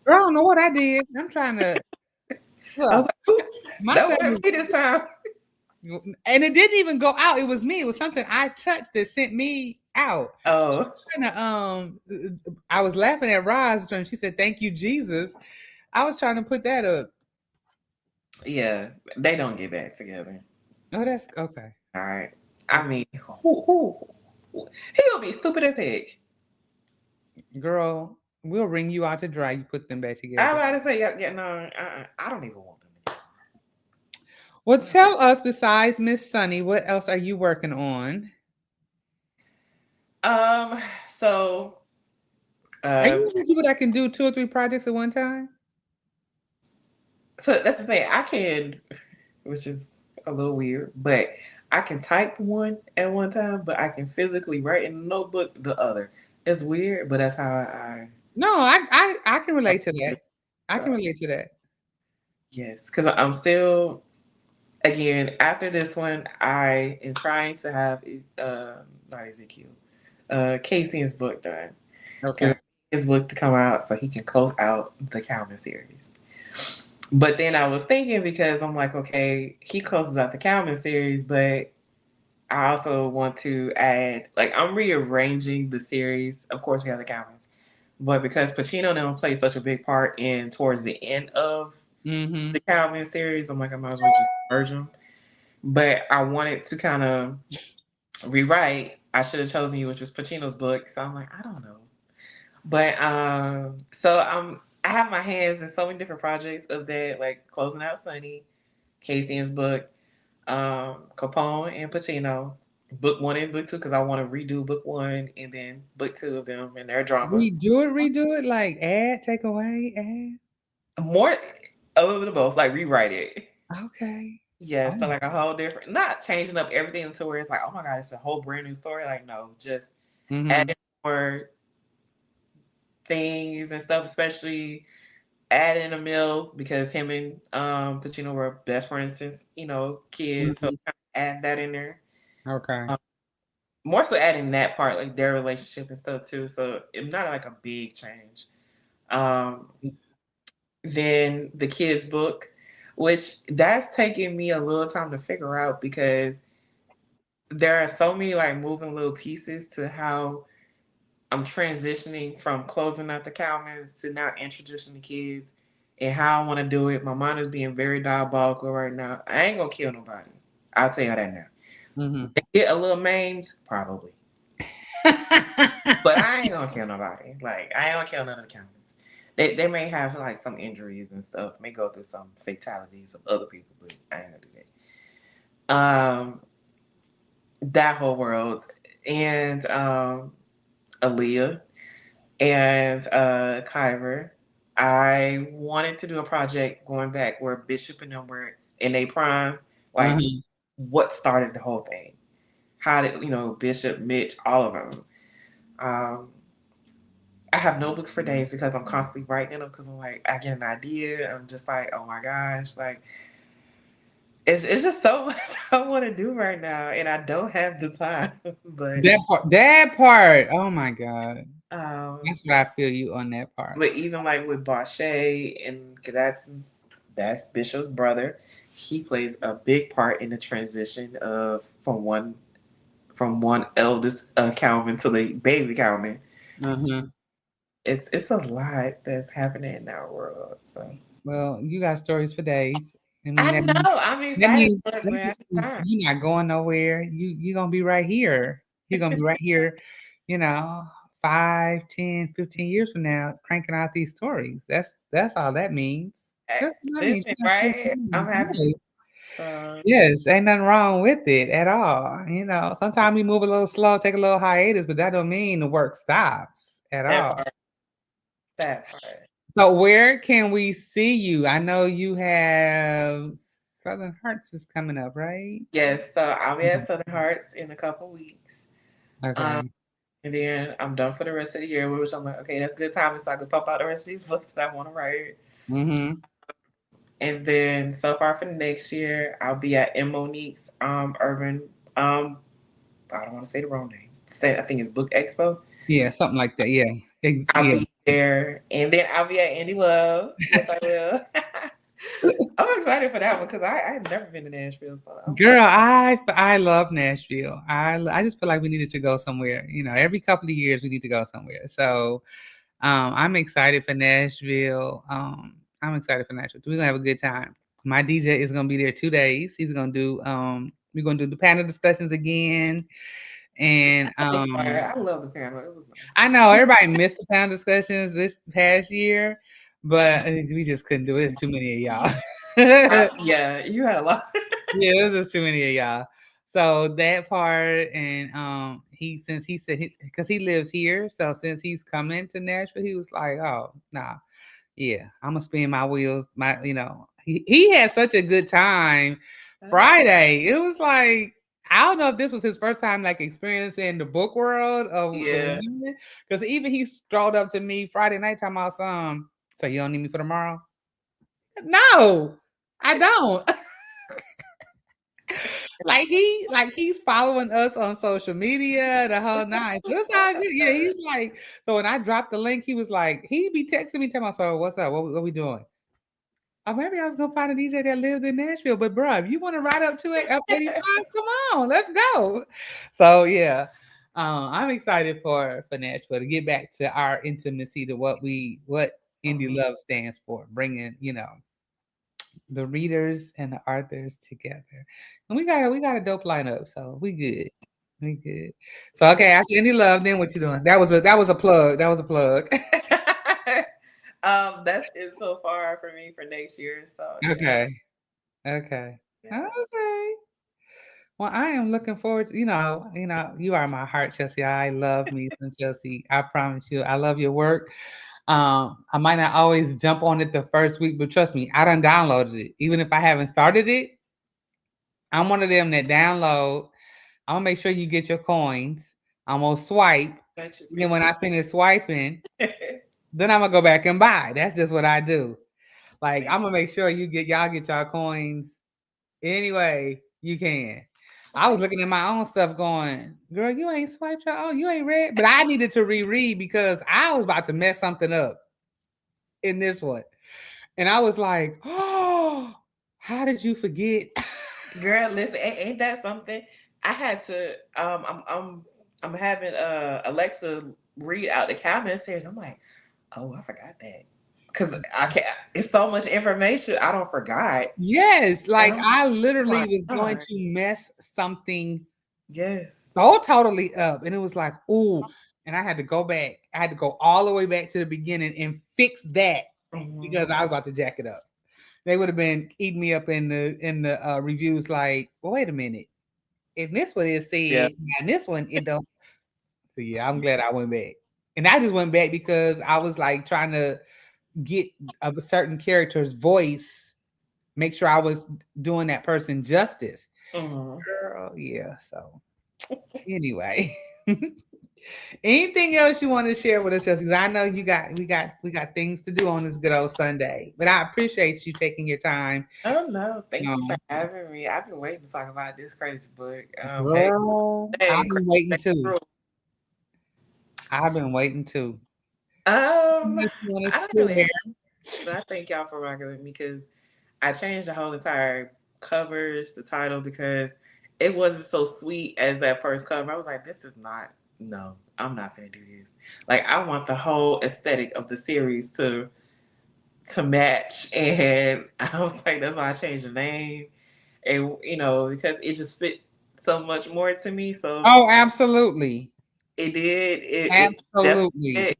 Girl, I don't know what I did. I'm trying to. Look, I was like, that wasn't me this time. And it didn't even go out. It was me. It was something I touched that sent me out. Oh. I was laughing at Roz when she said, "Thank you, Jesus." I was trying to put that up. Yeah, they don't get back together. Oh, that's okay. All right. I mean, he'll be stupid as heck. Girl, we'll wring you out to dry. You put them back together. I'm about to say, no, I don't even want them. Well, tell us, besides Miss Sunny, what else are you working on? So, are you one of people that can do 2 or 3 projects at one time? So that's the thing. I can, which is a little weird, but I can type one at one time, but I can physically write in a notebook the other. It's weird, but that's how I. No, I can relate to that. I can relate to that. Yes, because I'm still, again, after this one, I am trying to have not Ezekiel, Casey's book done. Okay. His book to come out so he can close out the Calvin series. But then I was thinking, because I'm like, okay, he closes out the Calvin series, but I also want to add, like, I'm rearranging the series. Of course, we have the Calvins, but because Pacino don't play such a big part in towards the end of the Calvin series, I'm like, I might as well just merge them. But I wanted to kind of rewrite. I should have chosen you, which was Pacino's book. So I'm like, I don't know. But so I have my hands in so many different projects of that, like closing out Sunny, Casey's book, Capone and Pacino, book 1 and book 2, because I want to redo book 1 and then book 2 of them and their drama. Redo it, like add, take away, add. More, a little bit of both, like rewrite it. Okay. Yeah, so like a whole different, not changing up everything to where it's like, oh my God, it's a whole brand new story. Like, no, just adding more things and stuff, especially adding a meal, because him and Pacino were best friends since kids. So add that in there. Okay. More so adding that part, like their relationship and stuff too. So it's not like a big change. Then the kids book. which that's taking me a little time to figure out because there are so many like moving little pieces to how I'm transitioning from closing out the Calvins to now introducing the kids and how I want to do it. My mind is being very diabolical right now. I ain't gonna kill nobody. I'll tell you that now. Mm-hmm. They get a little maimed, probably. But I ain't gonna kill nobody. Like I ain't gonna kill none of the Calvins. They may have like some injuries and stuff, may go through some fatalities of other people, but I ain't gonna do that. That whole world. And Aaliyah and Kyver. I wanted to do a project going back where Bishop and them were in their prime, like Uh-huh. what started the whole thing. How did Bishop, Mitch, all of them. Um, I have notebooks for days because I'm constantly writing them because I'm like I get an idea. I'm just like, oh my gosh, like it's just so much I want to do right now, and I don't have the time. But That part. Oh my God. um, That's what I feel you on that part. But even like with Bache, and 'cause that's Bishop's brother, he plays a big part in the transition of from one eldest Calvin to the baby Calvin. Uh-huh. It's a lot that's happening in our world. So Well, you got stories for days. I mean, I that know means I'm that excited means for it, that but at just the means time, you're not going nowhere. You're gonna be right here. You're gonna be right here, you know, 5, 10, 15 years from now, cranking out these stories. That's all that means. That's what that means. listen, You got stories right? for I'm happy. days. Uh, Yes, ain't nothing wrong with it at all. Sometimes we move a little slow, take a little hiatus, but that don't mean the work stops at that all. part, that part. So where can we see you? I know you have Southern Hearts is coming up, right? Yes, so I'll be at Mhm. Southern Hearts in a couple weeks. Um, Okay. And then I'm done for the rest of the year, which I'm like, okay, that's good time so I can pump out the rest of these books that I want to write. Mm-hmm. And then so far for next year, I'll be at M. Monique's Urban I don't want to say the wrong name. I think it's Book Expo. Yeah, something like that. Yeah. I'll Yeah. be there. And then I'll be at Andy Love. Yes, I will. I'm excited for that one because I've never been to Nashville. So Girl, I love Nashville. I just feel like we needed to go somewhere. Every couple of years we need to go somewhere. So I'm excited for Nashville. I'm excited for Nashville. We're gonna have a good time. My DJ is gonna be there 2 days. He's gonna do we're gonna do the panel discussions again. And that was fire. I love the panel. It was nice. I know everybody missed the panel discussions this past year, but we just couldn't do it. It's too many of y'all. Yeah, you had a lot. Yeah, it was just too many of y'all. So that part, and since he said because he lives here, so since he's coming to Nashville, he was like, oh nah, yeah, I'm gonna spin my wheels. He had such a good time Friday. It was like I don't know if this was his first time like experiencing the book world of the Yeah. women, because even he strolled up to me Friday night talking about some. So you don't need me for tomorrow? No, I don't. He's following us on social media, the whole nine. So it's all good. Yeah, he's like, so when I dropped the link, he was like, he'd be texting me, telling me, so what's up? What we doing? Maybe I was gonna find a DJ that lived in Nashville, but bro, if you want to ride up to it, up 85, come on, let's go. So yeah. I'm excited for Nashville to get back to our intimacy to what Indie Love stands for, bringing the readers and the authors together. And we got a dope lineup, so we good. We good. So okay, after Indie Love, then what you doing? That was a plug. That was a plug. That's it so far for me for next year. So yeah, Okay. Okay. yeah. Okay. Well, I am looking forward to, you are my heart, Chelsea. I love me some Chelsea. I promise you. I love your work. I might not always jump on it the first week, but trust me, I done downloaded it. Even if I haven't started it, I'm one of them that download. I'm gonna make sure you get your coins. I'm gonna swipe. Got you, And when I finish swiping, appreciate. then I'm gonna go back and buy. That's just what I do. Like I'm gonna make sure y'all get y'all coins any way you can. I was looking at my own stuff going, girl, you ain't swiped your own, you ain't read. But I needed to reread because I was about to mess something up in this one. And I was like, oh, How did you forget? Girl, listen, ain't that something? I had to I'm having Alexa read out the Calvin series. I'm like, oh, I forgot that. Cause I can't it's so much information I don't forgot. Yes, And like I'm I oh literally my was going God. to mess something Yes. so totally up, and it was like, ooh, and I had to go back. I had to go all the way back to the beginning and fix that because I was about to jack it up. They would have been eating me up in the reviews. Like, well, wait a minute, if this one is Yeah. said, and this one it don't. So yeah, I'm glad I went back, and I just went back because I was like trying to get a certain character's voice, make sure I was doing that person justice. Mhm. Girl, yeah. So anyway. Anything else you want to share with us? Because I know we got things to do on this good old Sunday. But I appreciate you taking your time. Oh no, thank you for Um, having me. I've been waiting to talk about this crazy book. Hey, Girl, I've hey, been waiting crazy too. rule. I've been waiting too. Um, What you want to I don't really share? have, but I thank y'all for rocking with me because I changed the whole entire covers, the title because it wasn't so sweet as that first cover. I was like, this is not. No, I'm not gonna do this. Like, I want the whole aesthetic of the series to match, and I was like, that's why I changed the name, and because it just fit so much more to me. So Oh, absolutely. it did. It definitely Absolutely. fit.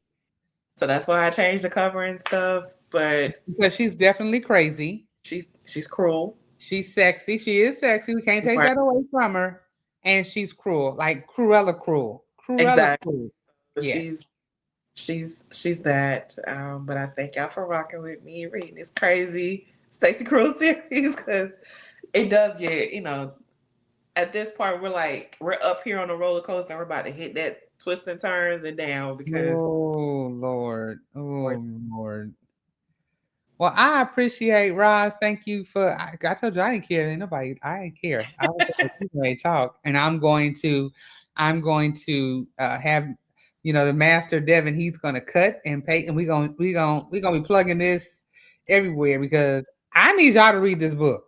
So that's why I changed the cover and stuff. But Because she's definitely crazy. she's cruel. She's sexy. She is sexy. We can't take Right. that away from her. And she's cruel. Like Cruella cruel. Cruella Exactly. cruel. Yes. She's that. But I thank y'all for rocking with me, reading this crazy sexy cruel series because it does get, at this part we're up here on the roller coaster and we're about to hit that twists and turns and down because Oh Lord. Oh Lord. Well, I appreciate Roz. Thank you for I told you I didn't care. Ain't nobody, I didn't care. I was like, you may talk. And I'm going to have the master Devin, he's gonna cut and pay, and we're gonna be plugging this everywhere because I need y'all to read this book.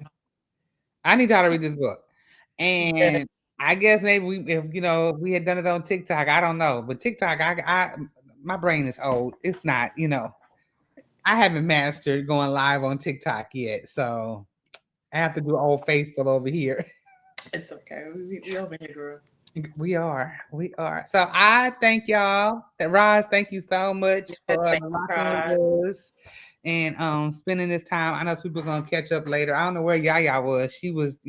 I need y'all to read this book. yeah, And I guess maybe if we had done it on TikTok, I don't know. But TikTok, my brain is old. It's not. I haven't mastered going live on TikTok yet, so I have to do Old Faithful over here. it's okay. We over here, girl. We are. So I thank y'all. That Roz, thank you so much Yeah, for thank you, rocking Rod. with us and spending this time. I know people are gonna catch up later. I don't know where Yaya was. She was,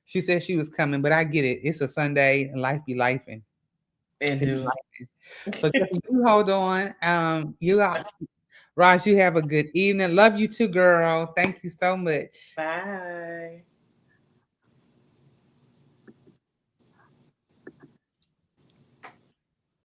she said she was coming, but I get it. It's a Sunday and life be lifing. And It be do lifing. So just you hold on. You all, Roz, you have a good evening. Love you too, girl. Thank you so much. bye.